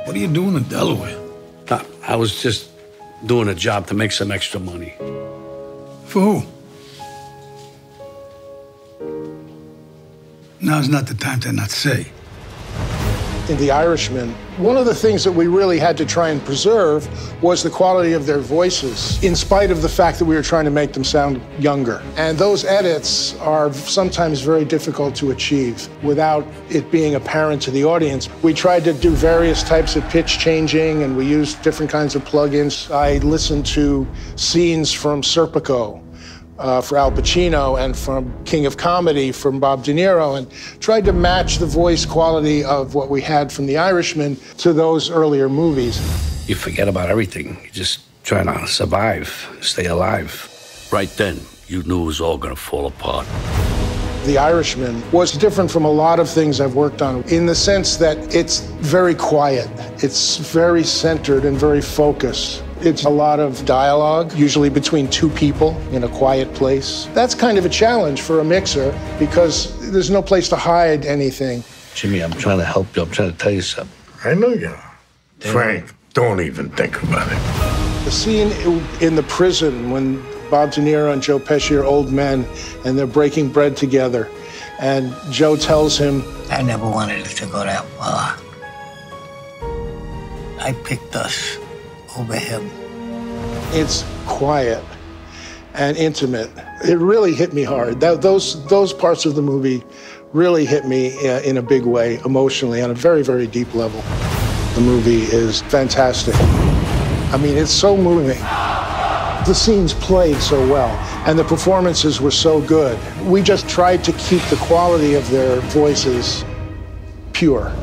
What are you doing in Delaware? I was just doing a job to make some extra money. For who? Now's not the time to not say. In The Irishman, one of the things that we really had to try and preserve was the quality of their voices, in spite of the fact that we were trying to make them sound younger. And those edits are sometimes very difficult to achieve without it being apparent to the audience. We tried to do various types of pitch changing, and we used different kinds of plugins. I listened to scenes from Serpico, for Al Pacino, and from King of Comedy from Bob De Niro, and tried to match the voice quality of what we had from The Irishman to those earlier movies. You forget about everything. You just try to survive, stay alive. Right then, you knew it was all gonna fall apart. The Irishman was different from a lot of things I've worked on in the sense that it's very quiet. It's very centered and very focused. It's a lot of dialogue, usually between two people in a quiet place. That's kind of a challenge for a mixer because there's no place to hide anything. Jimmy, I'm trying to help you. I'm trying to tell you something. I know you are. Frank, don't even think about it. The scene in the prison when Bob De Niro and Joe Pesci are old men and they're breaking bread together, and Joe tells him, I never wanted it to go that far. I picked us over him. It's quiet and intimate. It really hit me hard. Those parts of the movie really hit me in a big way, emotionally, on a very, very deep level. The movie is fantastic. I mean, it's so moving. The scenes played so well, and the performances were so good. We just tried to keep the quality of their voices pure.